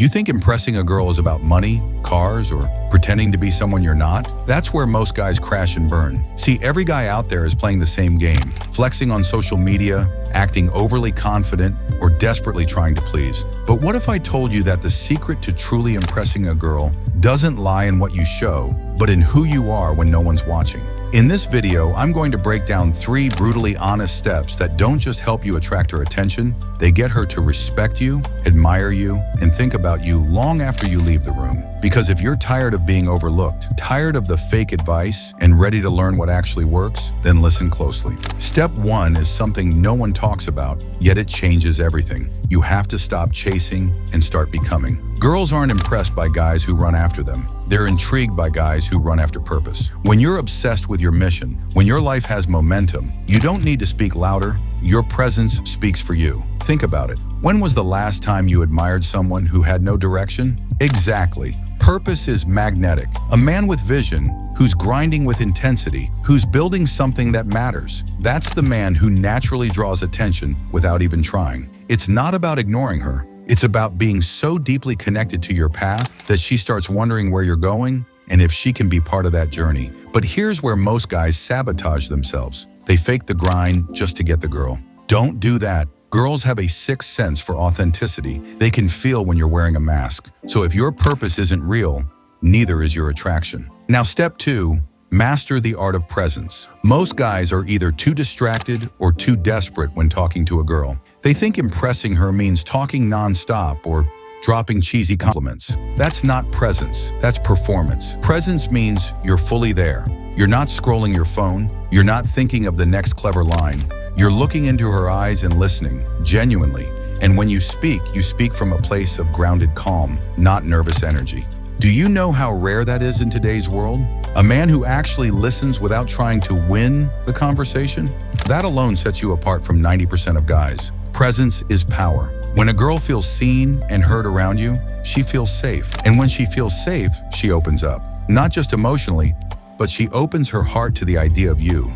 You think impressing a girl is about money, cars, or pretending to be someone you're not? That's where most guys crash and burn. See, every guy out there is playing the same game, flexing on social media, acting overly confident, or desperately trying to please. But what if I told you that the secret to truly impressing a girl doesn't lie in what you show, but in who you are when no one's watching? In this video, I'm going to break down 3 brutally honest steps that don't just help you attract her attention, they get her to respect you, admire you, and think about you long after you leave the room. Because if you're tired of being overlooked, tired of the fake advice, and ready to learn what actually works, then listen closely. Step 1 is something no one talks about, yet it changes everything. You have to stop chasing and start becoming. Girls aren't impressed by guys who run after them. They're intrigued by guys who run after purpose. When you're obsessed with your mission, when your life has momentum, you don't need to speak louder. Your presence speaks for you. Think about it. When was the last time you admired someone who had no direction? Exactly. Purpose is magnetic. A man with vision, who's grinding with intensity, who's building something that matters. That's the man who naturally draws attention without even trying. It's not about ignoring her. It's about being so deeply connected to your path that she starts wondering where you're going and if she can be part of that journey. But here's where most guys sabotage themselves. They fake the grind just to get the girl. Don't do that. Girls have a sixth sense for authenticity. They can feel when you're wearing a mask. So if your purpose isn't real, neither is your attraction. Now, step 2, master the art of presence. Most guys are either too distracted or too desperate when talking to a girl. They think impressing her means talking nonstop or dropping cheesy compliments. That's not presence, that's performance. Presence means you're fully there. You're not scrolling your phone. You're not thinking of the next clever line. You're looking into her eyes and listening, genuinely. And when you speak from a place of grounded calm, not nervous energy. Do you know how rare that is in today's world? A man who actually listens without trying to win the conversation? That alone sets you apart from 90% of guys. Presence is power. When a girl feels seen and heard around you, she feels safe. And when she feels safe, she opens up. Not just emotionally, but she opens her heart to the idea of you.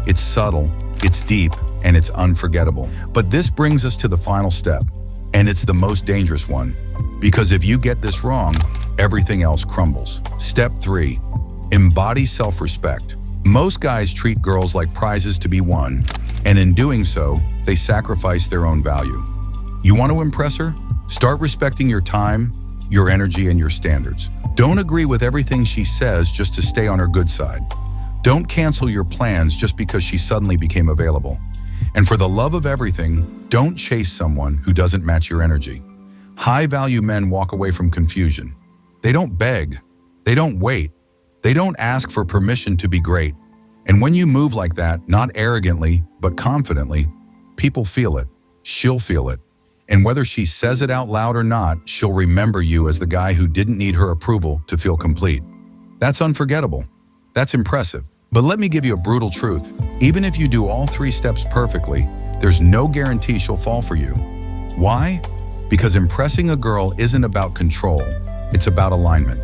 It's subtle, it's deep, and it's unforgettable. But this brings us to the final step, and it's the most dangerous one. Because if you get this wrong, everything else crumbles. Step 3, embody self-respect. Most guys treat girls like prizes to be won, and in doing so, they sacrifice their own value. You want to impress her? Start respecting your time, your energy, and your standards. Don't agree with everything she says just to stay on her good side. Don't cancel your plans just because she suddenly became available. And for the love of everything, don't chase someone who doesn't match your energy. High-value men walk away from confusion. They don't beg. They don't wait. They don't ask for permission to be great. And when you move like that, not arrogantly, but confidently, people feel it. She'll feel it. And whether she says it out loud or not, she'll remember you as the guy who didn't need her approval to feel complete. That's unforgettable. That's impressive. But let me give you a brutal truth. Even if you do all 3 steps perfectly, there's no guarantee she'll fall for you. Why? Because impressing a girl isn't about control. It's about alignment.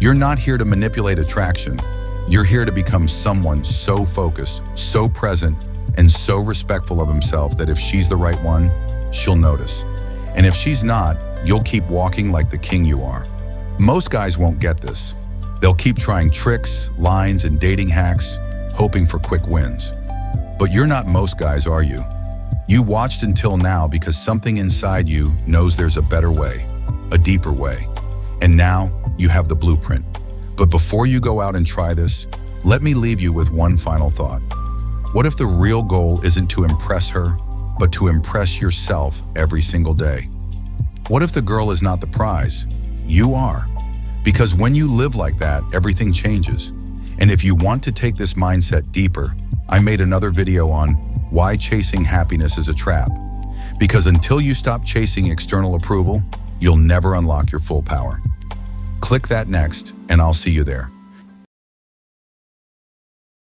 You're not here to manipulate attraction. You're here to become someone so focused, so present, and so respectful of himself that if she's the right one, she'll notice. And if she's not, you'll keep walking like the king you are. Most guys won't get this. They'll keep trying tricks, lines, and dating hacks, hoping for quick wins. But you're not most guys, are you? You watched until now because something inside you knows there's a better way, a deeper way. And now you have the blueprint. But before you go out and try this, let me leave you with one final thought. What if the real goal isn't to impress her, but to impress yourself every single day? What if the girl is not the prize? You are. Because when you live like that, everything changes. And if you want to take this mindset deeper, I made another video on why chasing happiness is a trap. Because until you stop chasing external approval, you'll never unlock your full power. Click that next, and I'll see you there.